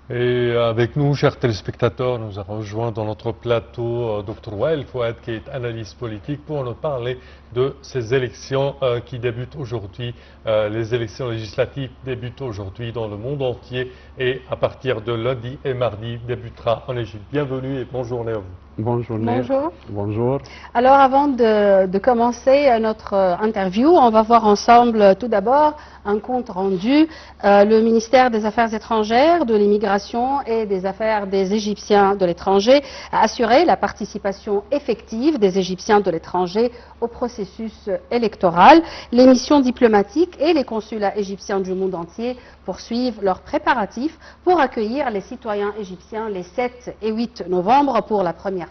Et avec nous, chers téléspectateurs, nous avons rejoint dans notre plateau Dr Wael Fouad, qui est analyste politique, pour nous parler de ces élections qui débutent aujourd'hui. Les élections législatives débutent aujourd'hui dans le monde entier et à partir de lundi et mardi débutera en Égypte. Bienvenue et bonne journée à vous. Bonne journée. Bonjour. Bonjour. Alors avant de commencer notre interview, on va voir ensemble tout d'abord un compte rendu. Le ministère des Affaires étrangères, de l'immigration et des Affaires des Égyptiens de l'étranger a assuré la participation effective des Égyptiens de l'étranger au processus électoral. Les missions diplomatiques et les consulats égyptiens du monde entier poursuivent leurs préparatifs pour accueillir les citoyens égyptiens les 7 et 8 novembre pour la première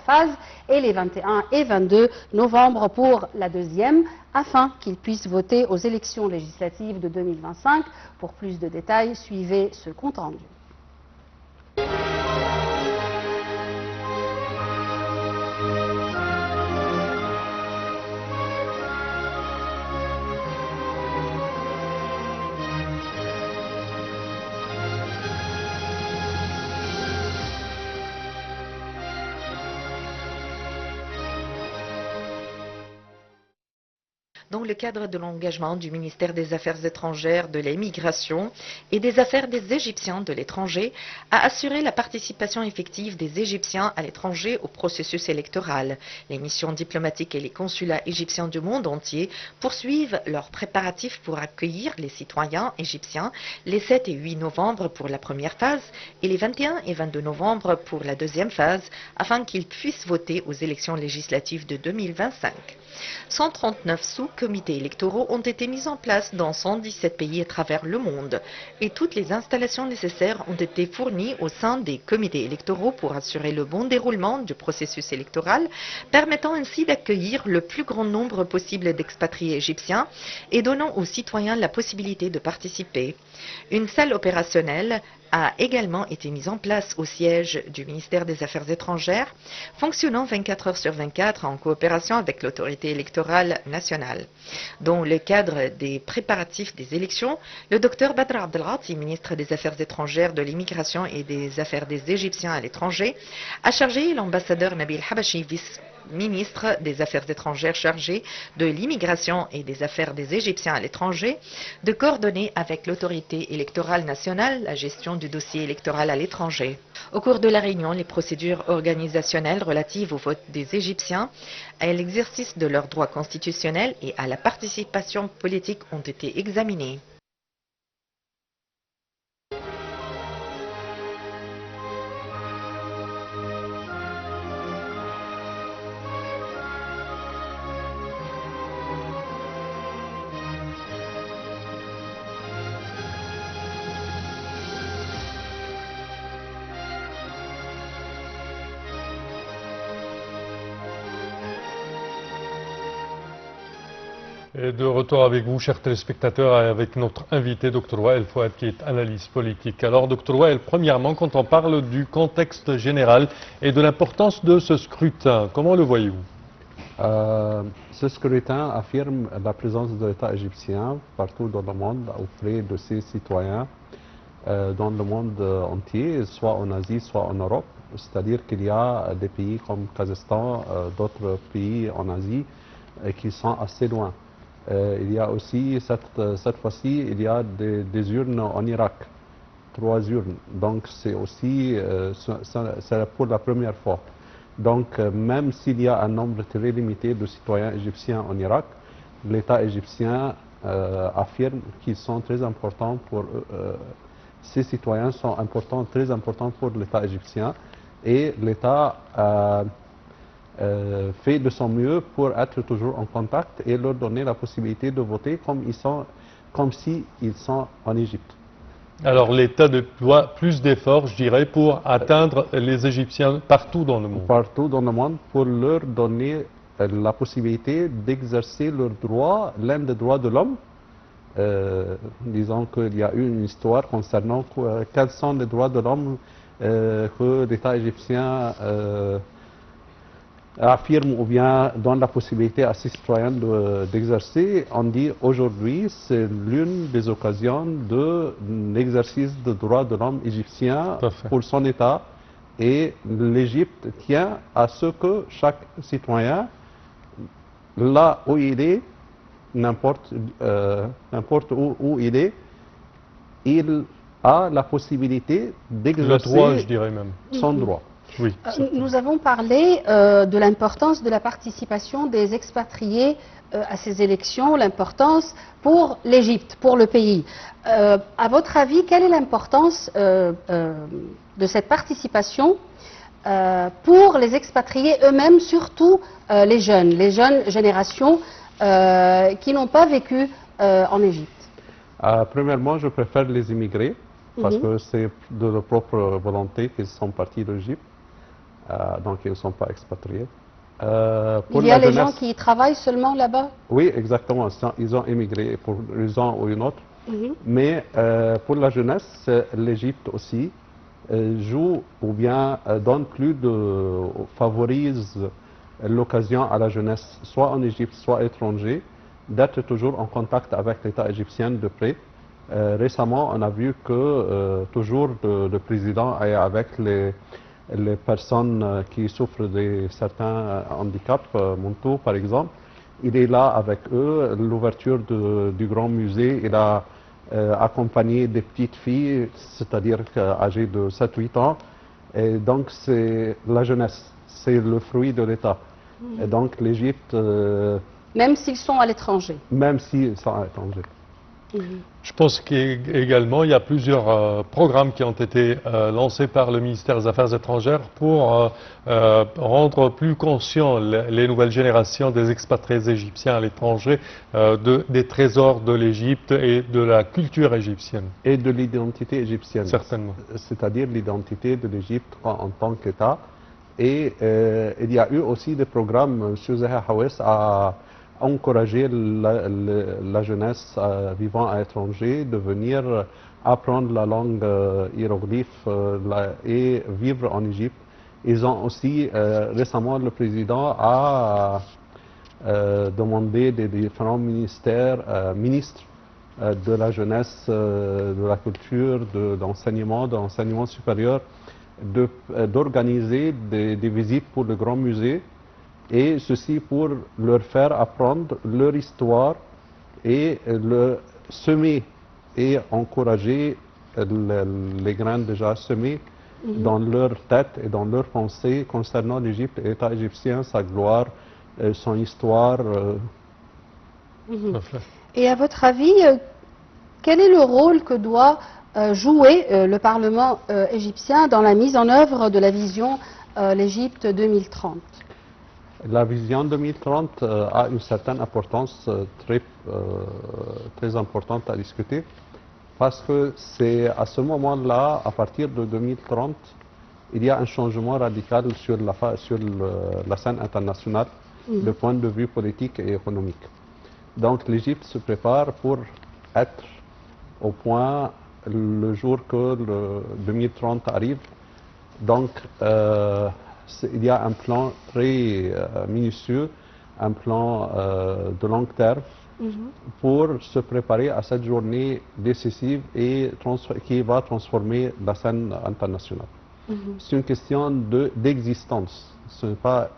phase et les 21 et 22 novembre pour la deuxième, afin qu'ils puissent voter aux élections législatives de 2025. Pour plus de détails, suivez ce compte rendu. Dans le cadre de l'engagement du ministère des Affaires étrangères, de l'immigration et des Affaires des Égyptiens de l'étranger à assurer la participation effective des Égyptiens à l'étranger au processus électoral. Les missions diplomatiques et les consulats égyptiens du monde entier poursuivent leurs préparatifs pour accueillir les citoyens égyptiens les 7 et 8 novembre pour la première phase et les 21 et 22 novembre pour la deuxième phase, afin qu'ils puissent voter aux élections législatives de 2025. 139 sous-comités électoraux ont été mis en place dans 117 pays à travers le monde et toutes les installations nécessaires ont été fournies au sein des comités électoraux pour assurer le bon déroulement du processus électoral, permettant ainsi d'accueillir le plus grand nombre possible d'expatriés égyptiens et donnant aux citoyens la possibilité de participer. Une salle opérationnelle a également été mise en place au siège du ministère des Affaires étrangères, fonctionnant 24 heures sur 24 en coopération avec l'autorité électorale nationale. Dans le cadre des préparatifs des élections, le Dr Badr Abdelghati, ministre des Affaires étrangères, de l'immigration et des Affaires des Égyptiens à l'étranger, a chargé l'ambassadeur Nabil Habashi, vice-ministre des Affaires étrangères chargé de l'immigration et des Affaires des Égyptiens à l'étranger, de coordonner avec l'autorité électorale nationale la gestion du dossier électoral à l'étranger. Au cours de la réunion, les procédures organisationnelles relatives au vote des Égyptiens, à l'exercice de leurs droits constitutionnels et à la participation politique ont été examinées. Et de retour avec vous, chers téléspectateurs, et avec notre invité, Dr Wael Fouad, qui est analyste politique. Alors, Dr Wael, premièrement, quand on parle du contexte général et de l'importance de ce scrutin, comment le voyez-vous? Ce scrutin affirme la présence de l'État égyptien partout dans le monde auprès de ses citoyens dans le monde entier, soit en Asie, soit en Europe. C'est-à-dire qu'il y a des pays comme Kazakhstan, d'autres pays en Asie qui sont assez loin. Il y a aussi, cette fois-ci, il y a des urnes en Irak, 3 urnes. Donc c'est aussi, c'est pour la première fois. Donc même s'il y a un nombre très limité de citoyens égyptiens en Irak, l'État égyptien affirme qu'ils sont très importants pour ces citoyens sont importants, très importants pour l'État égyptien. Et l'État fait de son mieux pour être toujours en contact et leur donner la possibilité de voter comme s'ils sont en Égypte. Alors l'État déploie plus d'efforts, je dirais, pour atteindre les Égyptiens partout dans le monde. Partout dans le monde, pour leur donner la possibilité d'exercer leurs droits, l'un des droits de l'homme. Disons qu'il y a eu une histoire concernant quels sont les droits de l'homme que l'État égyptien affirme ou bien donne la possibilité à ces citoyens d'exercer, on dit aujourd'hui c'est l'une des occasions de l'exercice de droits de l'homme égyptien pour son État, et l'Égypte tient à ce que chaque citoyen, là où il est, n'importe où il est, il a la possibilité d'exercer le droit, je dirais même, son droit. Oui, nous avons parlé de l'importance de la participation des expatriés à ces élections, l'importance pour l'Égypte, pour le pays. À votre avis, quelle est l'importance de cette participation pour les expatriés eux-mêmes, surtout les jeunes générations qui n'ont pas vécu en Égypte? Premièrement, je préfère les immigrés, parce que c'est de leur propre volonté qu'ils sont partis d'Égypte. Donc ils ne sont pas expatriés. Il y a les gens qui travaillent seulement là-bas? Oui, exactement. Ils ont émigré pour une raison ou une autre. Mais pour la jeunesse, l'Égypte aussi joue ou bien favorise l'occasion à la jeunesse, soit en Égypte, soit étranger, d'être toujours en contact avec l'État égyptien de près. Récemment, on a vu que toujours le président est avec les personnes qui souffrent de certains handicaps mentaux, par exemple. Il est là avec eux. L'ouverture du grand musée, il a accompagné des petites filles, c'est-à-dire âgées de 7-8 ans. Et donc, c'est la jeunesse, c'est le fruit de l'État. Et donc, l'Égypte... même s'ils sont à l'étranger? Même s'ils sont à l'étranger. Je pense qu'également, il y a plusieurs programmes qui ont été lancés par le ministère des Affaires étrangères pour rendre plus conscients les nouvelles générations des expatriés égyptiens à l'étranger des trésors de l'Égypte et de la culture égyptienne. Et de l'identité égyptienne. Certainement. C'est-à-dire l'identité de l'Égypte en tant qu'État. Et il y a eu aussi des programmes, M. Zaha Hawes a encourager la jeunesse vivant à l'étranger de venir apprendre la langue hiéroglyphe et vivre en Égypte. Ils ont aussi, récemment, le président a demandé des différents ministres de la jeunesse, de la culture, de l'enseignement supérieur, d'organiser des visites pour le Grand Musée, et ceci pour leur faire apprendre leur histoire et semer et encourager les graines déjà semées dans leur tête et dans leur pensée concernant l'Égypte, l'État égyptien, sa gloire, son histoire. Et à votre avis, quel est le rôle que doit jouer le Parlement égyptien dans la mise en œuvre de la vision l'Égypte 2030? La vision 2030 a une certaine importance très importante à discuter, parce que c'est à ce moment-là, à partir de 2030, il y a un changement radical sur la scène internationale, du point de vue politique et économique. Donc l'Égypte se prépare pour être au point le jour que le 2030 arrive. Donc il y a un plan très minutieux, un plan de long terme pour se préparer à cette journée décisive et qui va transformer la scène internationale. C'est une question d'existence. Ce n'est pas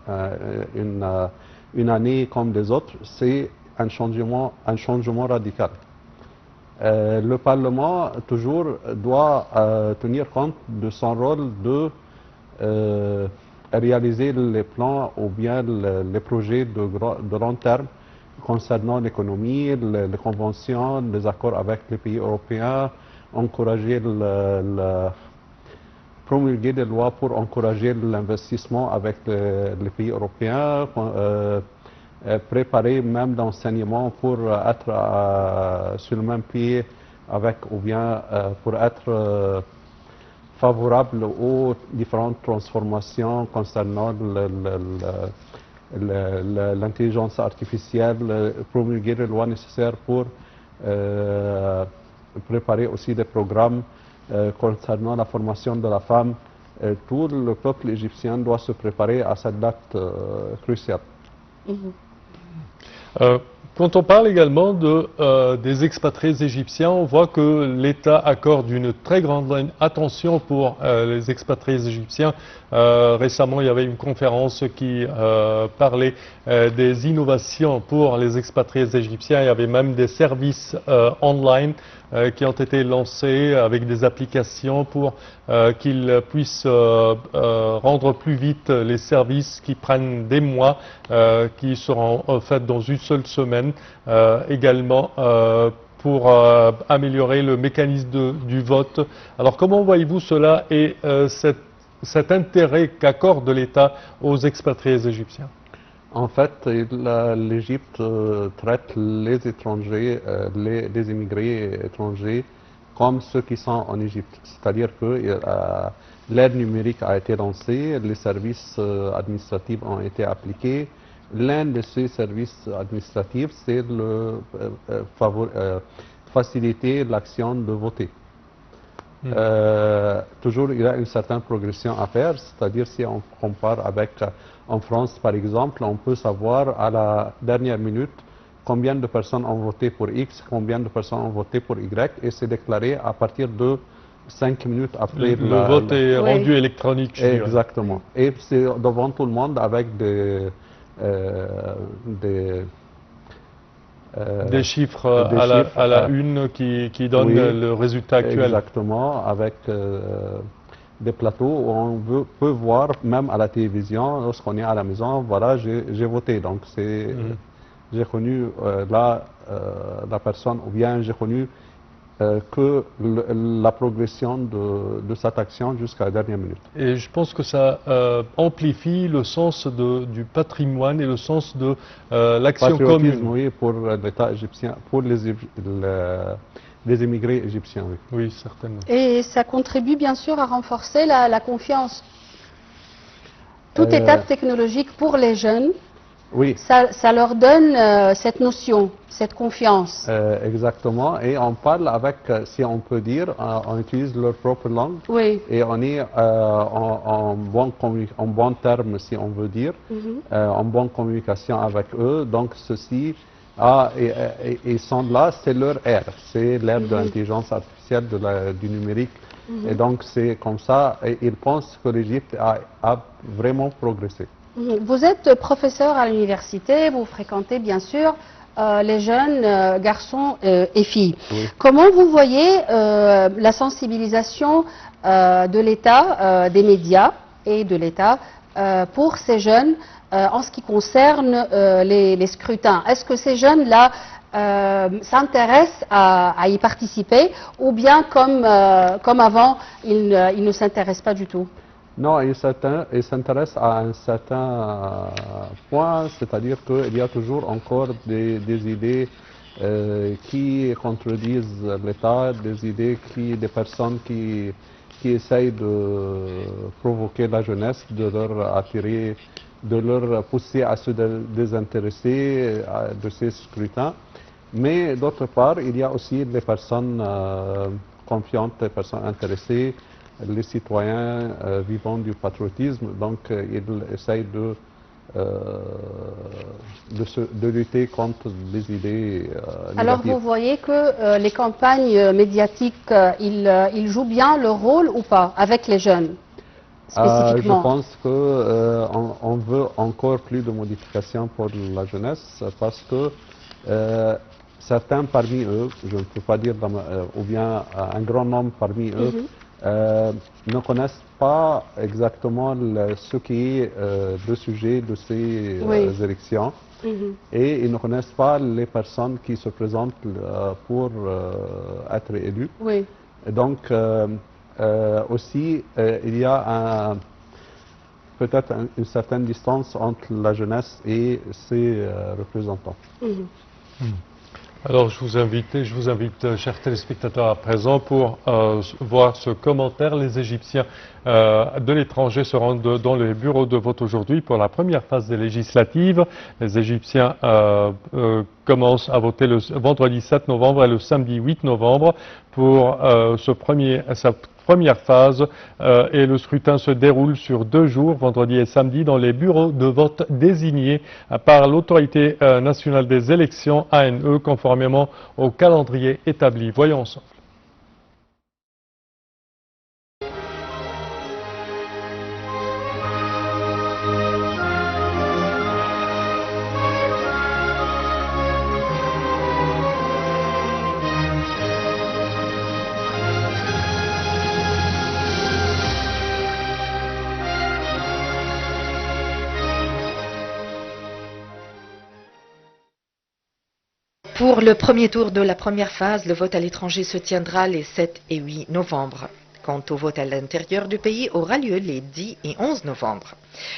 une année comme les autres, c'est un changement radical. Le Parlement toujours doit tenir compte de son rôle de réaliser les plans ou bien les projets de long terme concernant l'économie, les conventions, les accords avec les pays européens, encourager promulguer des lois pour encourager l'investissement avec les pays européens, préparer même l'enseignement pour être sur le même pied avec, ou bien pour être favorable aux différentes transformations concernant l'intelligence artificielle, promulguer les lois nécessaires pour préparer aussi des programmes concernant la formation de la femme, tout le peuple égyptien doit se préparer à cette date cruciale. Quand on parle également des expatriés égyptiens, on voit que l'État accorde une très grande attention pour les expatriés égyptiens. Récemment, il y avait une conférence qui parlait des innovations pour les expatriés égyptiens. Il y avait même des services online qui ont été lancés avec des applications pour qu'ils puissent rendre plus vite les services qui prennent des mois, qui seront faits dans une seule semaine. Également pour améliorer le mécanisme du vote. Alors comment voyez-vous cela et cet intérêt qu'accorde l'État aux expatriés égyptiens? En fait, l'Égypte traite les étrangers, les immigrés étrangers comme ceux qui sont en Égypte. C'est-à-dire que l'ère numérique a été lancée, les services administratifs ont été appliqués. L'un de ces services administratifs, c'est faciliter l'action de voter. Toujours, il y a une certaine progression à faire, c'est-à-dire si on compare avec en France, par exemple, on peut savoir à la dernière minute combien de personnes ont voté pour X, combien de personnes ont voté pour Y, et c'est déclaré à partir de 5 minutes après le vote est rendu électronique. Exactement. Et c'est devant tout le monde avec des chiffres à la une qui donnent le résultat actuel. Exactement, avec des plateaux où on peut voir, même à la télévision, lorsqu'on est à la maison, voilà, j'ai voté. Donc j'ai connu la personne, ou bien j'ai connu que la progression de cette action jusqu'à la dernière minute. Et je pense que ça amplifie le sens du patrimoine et le sens de l'action commune. Oui, pour l'État égyptien, pour les immigrés égyptiens. Oui. Oui, certainement. Et ça contribue bien sûr à renforcer la confiance. Toute étape technologique pour les jeunes, oui. Ça leur donne cette notion, cette confiance. Exactement. Et on parle avec, si on peut dire, on utilise leur propre langue. Oui. Et on est en bon terme, si on veut dire, en bonne communication avec eux. Donc ceci, ils sont là, c'est leur ère. C'est l'ère de l'intelligence artificielle, du numérique. Et donc c'est comme ça, et ils pensent que l'Égypte a vraiment progressé. Vous êtes professeur à l'université, vous fréquentez bien sûr les jeunes garçons et filles. Oui. Comment vous voyez la sensibilisation de l'État, des médias et de l'État pour ces jeunes en ce qui concerne les scrutins? Est-ce que ces jeunes-là s'intéressent à y participer ou bien comme avant, ils ne s'intéressent pas du tout? Non, ils s'intéressent à un certain point, c'est-à-dire qu'il y a toujours encore des idées qui contredisent l'État, des idées des personnes qui essayent de provoquer la jeunesse, de leur attirer, de leur pousser à se désintéresser de ces scrutins. Mais d'autre part, il y a aussi des personnes confiantes, des personnes intéressées, les citoyens vivant du patriotisme, donc ils essayent de lutter contre les idées négatives. Alors vous voyez que les campagnes médiatiques, ils jouent bien leur rôle ou pas avec les jeunes spécifiquement? Je pense qu'on veut encore plus de modifications pour la jeunesse parce que certains parmi eux, je ne peux pas dire, ou bien un grand nombre parmi eux, ne connaissent pas exactement ce qui est le sujet de ces élections et ils ne connaissent pas les personnes qui se présentent pour être élues. Oui. Et donc aussi il y a peut-être une certaine distance entre la jeunesse et ses représentants. Alors je vous invite, chers téléspectateurs, à présent pour voir ce commentaire. Les Égyptiens de l'étranger se rendent dans les bureaux de vote aujourd'hui pour la première phase des législatives. Les Égyptiens commencent à voter le vendredi 7 novembre et le samedi 8 novembre pour sa première phase et le scrutin se déroule sur 2 jours, vendredi et samedi, dans les bureaux de vote désignés par l'Autorité nationale des élections ANE conformément au calendrier établi. Voyons ensemble. Pour le premier tour de la première phase, le vote à l'étranger se tiendra les 7 et 8 novembre. Quant au vote à l'intérieur du pays, aura lieu les 10 et 11 novembre.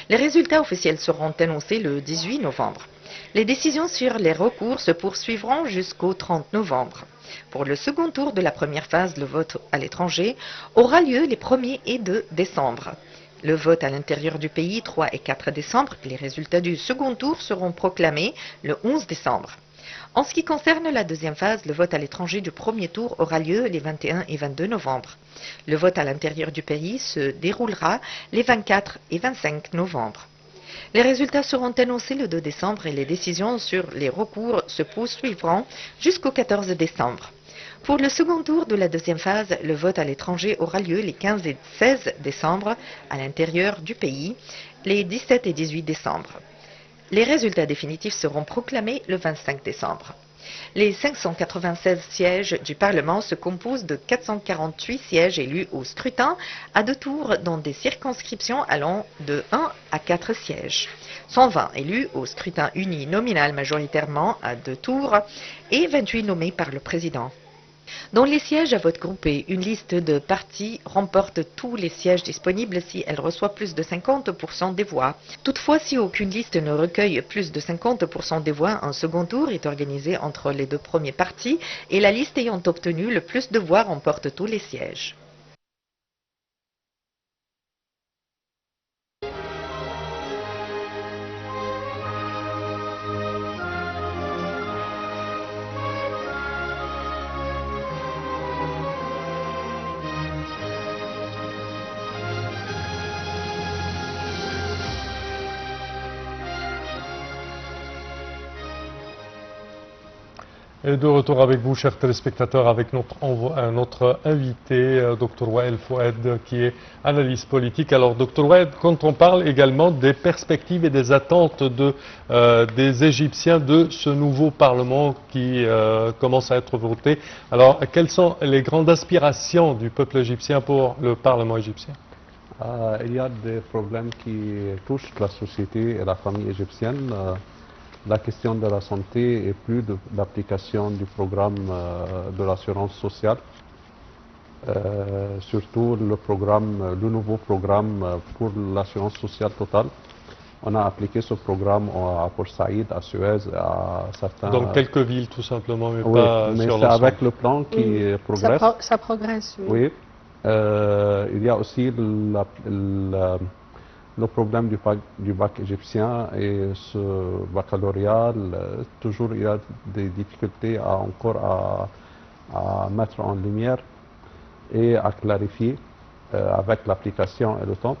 Les résultats officiels seront annoncés le 18 novembre. Les décisions sur les recours se poursuivront jusqu'au 30 novembre. Pour le second tour de la première phase, le vote à l'étranger aura lieu les 1er et 2 décembre. Le vote à l'intérieur du pays, 3 et 4 décembre. Les résultats du second tour seront proclamés le 11 décembre. En ce qui concerne la deuxième phase, le vote à l'étranger du premier tour aura lieu les 21 et 22 novembre. Le vote à l'intérieur du pays se déroulera les 24 et 25 novembre. Les résultats seront annoncés le 2 décembre et les décisions sur les recours se poursuivront jusqu'au 14 décembre. Pour le second tour de la deuxième phase, le vote à l'étranger aura lieu les 15 et 16 décembre, à l'intérieur du pays, les 17 et 18 décembre. Les résultats définitifs seront proclamés le 25 décembre. Les 596 sièges du Parlement se composent de 448 sièges élus au scrutin à 2 tours dans des circonscriptions allant de 1 à 4 sièges. 120 élus au scrutin uninominal majoritairement à 2 tours et 28 nommés par le président. Dans les sièges à vote groupé, une liste de partis remporte tous les sièges disponibles si elle reçoit plus de 50% des voix. Toutefois, si aucune liste ne recueille plus de 50% des voix, un second tour est organisé entre les 2 premiers partis et la liste ayant obtenu le plus de voix remporte tous les sièges. Et de retour avec vous, chers téléspectateurs, avec notre invité, Dr Wael Fouad, qui est analyste politique. Alors, Dr Wael, quand on parle également des perspectives et des attentes des Égyptiens de ce nouveau Parlement qui commence à être voté, alors quelles sont les grandes aspirations du peuple égyptien pour le Parlement égyptien? Il y a des problèmes qui touchent la société et la famille égyptienne. La question de la santé et plus de l'application du programme de l'assurance sociale. Surtout le nouveau programme pour l'assurance sociale totale. On a appliqué ce programme à Port Saïd, à Suez, à certains... Dans quelques villes tout simplement, mais oui, pas mais sur c'est l'ensemble. avec le plan qui progresse. Ça progresse, oui. Oui. Il y a aussi le problème du bac égyptien et ce baccalauréat, toujours il y a des difficultés encore à mettre en lumière et à clarifier avec l'application et le temps.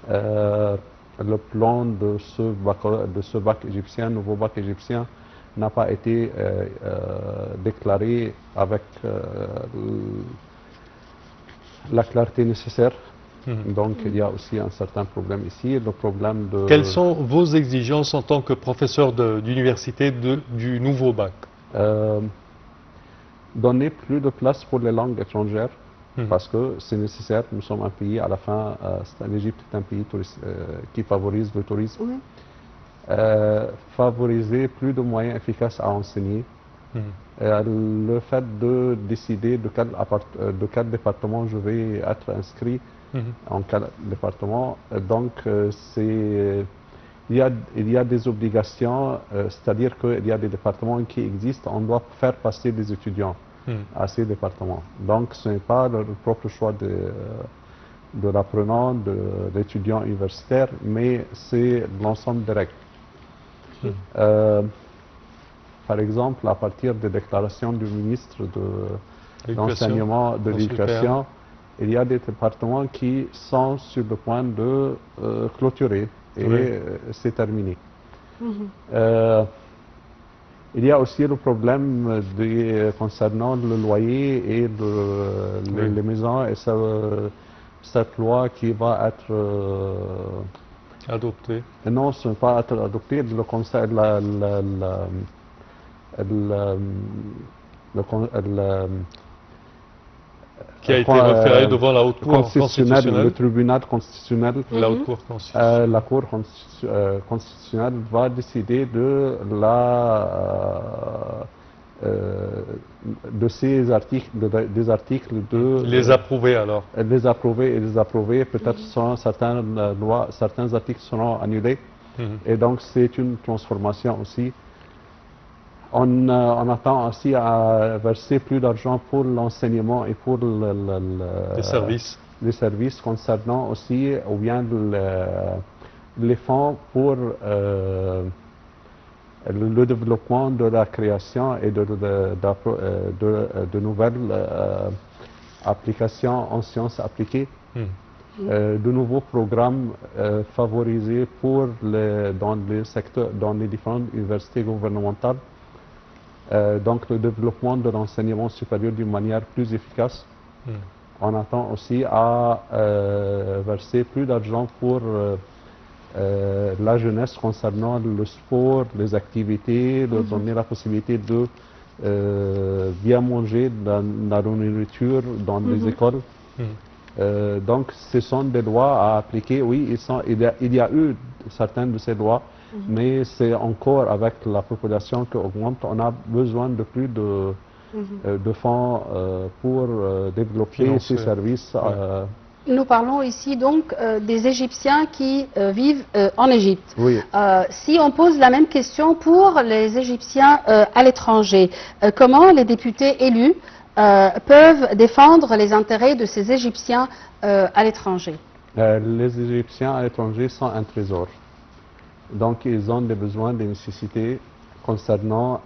Le plan de ce bac égyptien, nouveau bac égyptien, n'a pas été déclaré avec la clarté nécessaire. Donc il y a aussi un certain problème ici, le problème de... Quelles sont vos exigences en tant que professeur d'université du nouveau bac? Donner plus de place pour les langues étrangères, parce que c'est nécessaire. Nous sommes un pays, à la fin, l'Égypte est un pays qui favorise le tourisme. Favoriser plus de moyens efficaces à enseigner. Le fait de décider de quel département je vais être inscrit, en quel département, donc il y a des obligations, c'est-à-dire qu'il y a des départements qui existent, on doit faire passer des étudiants à ces départements. Donc ce n'est pas le propre choix de l'apprenant, de l'étudiant universitaire, mais c'est l'ensemble des règles. par exemple, à partir des déclarations du ministre de L'éducation. l'enseignement, de Dans l'éducation, il y a des départements qui sont sur le point de clôturer et Oui. c'est terminé. Mhm. Il y a aussi le problème concernant le loyer et Oui. les maisons et cette loi qui va être Adopté. non, ce n'est pas être adopté. Le conseil, le- le con- le- Qui a été référé devant la Haute Cour le constitutionnelle. tribunal constitutionnel, La Haute Cour constitutionnelle. la Cour constitutionnelle va décider de ces articles, des articles Les approuver alors. les approuver et les approuver. Peut-être certaines lois, certains articles seront annulés. Mhm. Et donc c'est une transformation aussi. On attend aussi à verser plus d'argent pour l'enseignement et pour Les services. les services concernant aussi ou bien les fonds pour le développement de la création et de nouvelles applications en sciences appliquées. Mhm. De nouveaux programmes favorisés dans les secteurs, dans les différentes universités gouvernementales. Donc le développement de l'enseignement supérieur d'une manière plus efficace. Mhm. On attend aussi à verser plus d'argent pour la jeunesse concernant le sport, les activités, leur donner la possibilité de bien manger dans la nourriture dans les écoles. Mhm. Donc ce sont des lois à appliquer. Oui, il y a eu certaines de ces lois, mais c'est encore avec la population qui augmente, on a besoin de plus de fonds pour développer Financer. ces services. Nous parlons ici donc des Égyptiens qui vivent en Égypte. Oui. Si on pose la même question pour les Égyptiens à l'étranger, comment les députés élus peuvent défendre les intérêts de ces Égyptiens à l'étranger? Les Égyptiens à l'étranger sont un trésor. Donc ils ont des besoins, des nécessités concernant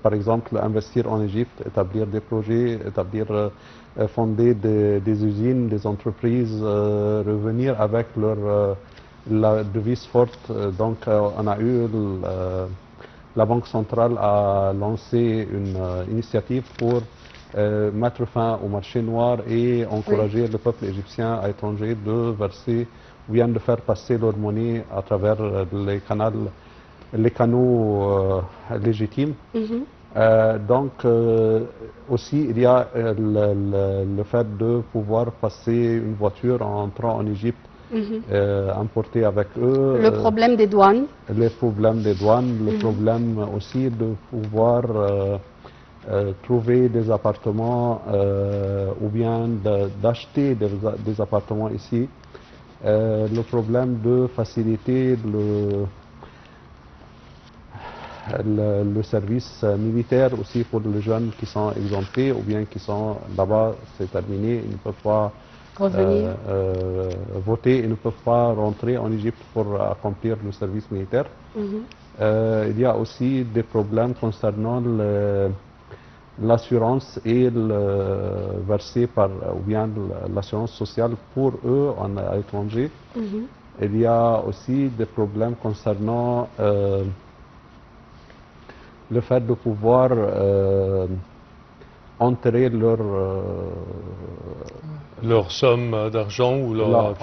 par exemple, investir en Égypte, établir des projets, fonder des usines, des entreprises, revenir avec la devise forte. Donc on a eu la Banque centrale a lancé une initiative pour mettre fin au marché noir et encourager le peuple égyptien à l'étranger de verser ou bien de faire passer leur monnaie à travers les canaux légitimes. Donc aussi il y a le fait de pouvoir passer une voiture en entrant en Égypte, importer avec eux. Le problème des douanes. Les problèmes des douanes, le problème aussi de pouvoir trouver des appartements ou bien d'acheter des appartements ici. Le problème de faciliter le service militaire aussi pour les jeunes qui sont exemptés ou bien qui sont là-bas, c'est terminé, ils ne peuvent pas Revenir. voter, ils ne peuvent pas rentrer en Égypte pour accomplir le service militaire. Il y a aussi des problèmes concernant l'assurance et versé ou bien l'assurance sociale pour eux à l'étranger. Il y a aussi des problèmes concernant le fait de pouvoir enterrer leur somme d'argent ou leur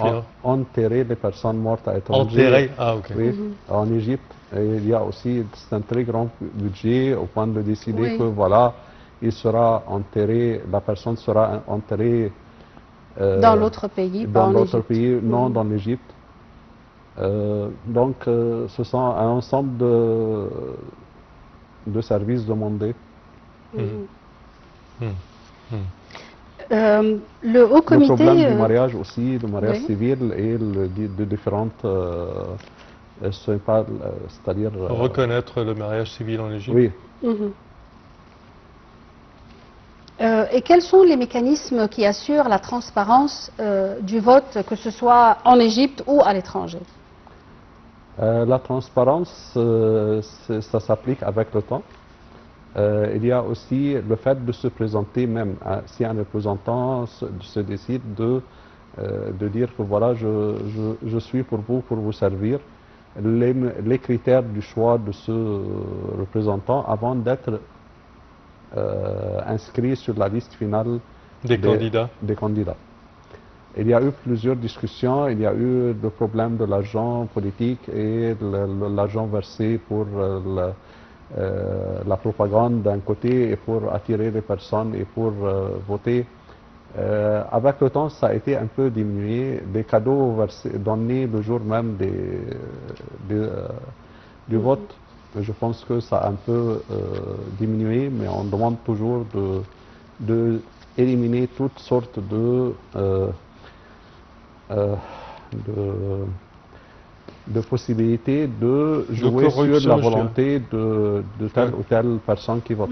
enterrer les personnes mortes à l'étranger. Enterrer, ah ok. Oui, en Égypte. Et il y a aussi un très grand budget au point de décider que voilà, la personne sera enterrée dans l'autre pays, pas en l'autre Égypte. pays, non dans l'Égypte. Donc ce sont un ensemble de services demandés. Le Haut Comité... Le problème du mariage aussi, le mariage civil et de différentes... c'est-à-dire... reconnaître le mariage civil en Égypte. Oui. Et quels sont les mécanismes qui assurent la transparence du vote, que ce soit en Égypte ou à l'étranger? La transparence, ça s'applique avec le temps. Il y a aussi le fait de se présenter même. Si un représentant se décide de dire que voilà, je suis pour vous servir, les critères du choix de ce représentant avant d'être inscrit sur la liste finale des candidats. Il y a eu plusieurs discussions, il y a eu le problème de l'argent politique et l'argent versé pour la propagande d'un côté et pour attirer les personnes et pour voter. Avec le temps, ça a été un peu diminué. Des cadeaux donnés le jour même du vote, je pense que ça a un peu diminué, mais on demande toujours de éliminer toutes sortes de possibilités de jouer sur la volonté de telle ou telle personne qui vote.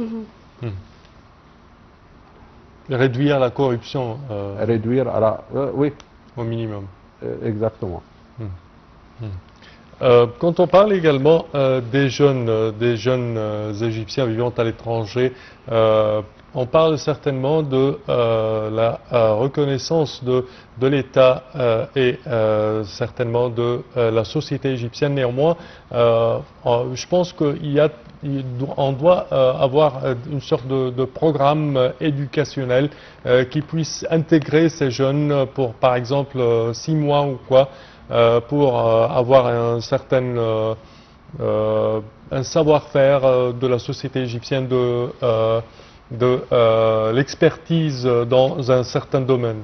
Réduire la corruption. Réduire à la... oui. Au minimum. Exactement. Quand on parle également des jeunes Égyptiens vivant à l'étranger, on parle certainement de la reconnaissance de l'État et certainement de la société égyptienne. Néanmoins, je pense qu'on doit avoir une sorte de programme éducationnel qui puisse intégrer ces jeunes pour, par exemple, 6 mois ou quoi, pour avoir un certain un savoir-faire de la société égyptienne, de l'expertise dans un certain domaine.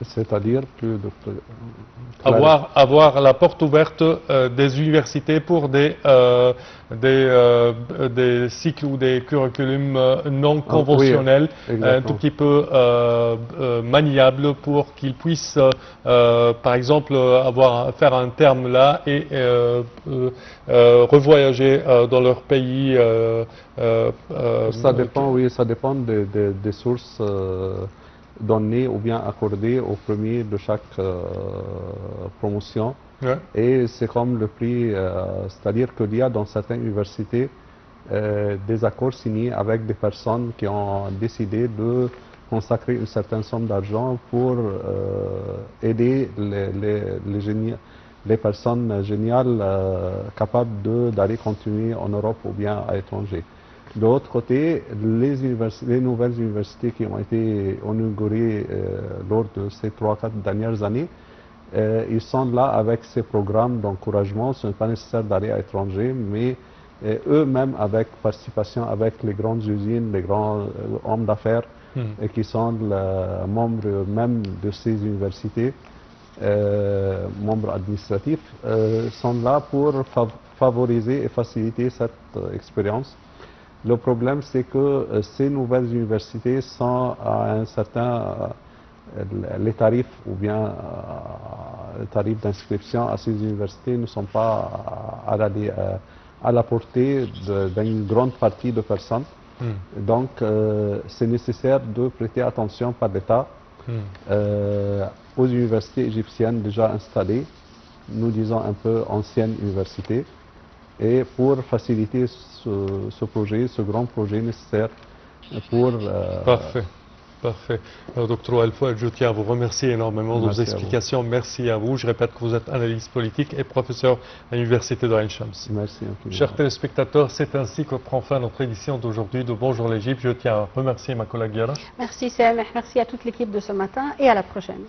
C'est-à-dire plus avoir la porte ouverte des universités pour des cycles ou des curriculums non conventionnels, oui, un tout petit peu maniables pour qu'ils puissent, par exemple, faire un terme là et revoyager dans leur pays. Ça dépend, oui, ça dépend des sources données ou bien accordées au premier de chaque promotion. Ouais. Et c'est comme le prix, c'est-à-dire qu'il y a dans certaines universités des accords signés avec des personnes qui ont décidé de consacrer une certaine somme d'argent pour aider les personnes géniales capables d'aller continuer en Europe ou bien à l'étranger. De l'autre côté, les nouvelles universités qui ont été inaugurées lors de ces 3-4 dernières années, ils sont là avec ces programmes d'encouragement. Ce n'est pas nécessaire d'aller à l'étranger, mais eux-mêmes avec participation avec les grandes usines, les grands hommes d'affaires qui sont membres même de ces universités, membres administratifs, sont là pour favoriser et faciliter cette expérience. Le problème, c'est que ces nouvelles universités sont à un certain... les tarifs ou bien les tarifs d'inscription à ces universités ne sont pas à la portée d'une grande partie de personnes. Donc, c'est nécessaire de prêter attention par l'État aux universités égyptiennes déjà installées, nous disons un peu anciennes universités, et pour faciliter ce projet, ce grand projet nécessaire pour... Parfait. Parfait. Docteur Wael Fouad, je tiens à vous remercier énormément de vos explications. Merci à vous. Je répète que vous êtes analyste politique et professeur à l'Université de Ain Shams. Merci. Chers téléspectateurs, c'est ainsi que prend fin notre édition d'aujourd'hui de Bonjour l'Égypte. Je tiens à remercier ma collègue Yara. Merci Sam, merci à toute l'équipe de ce matin et à la prochaine.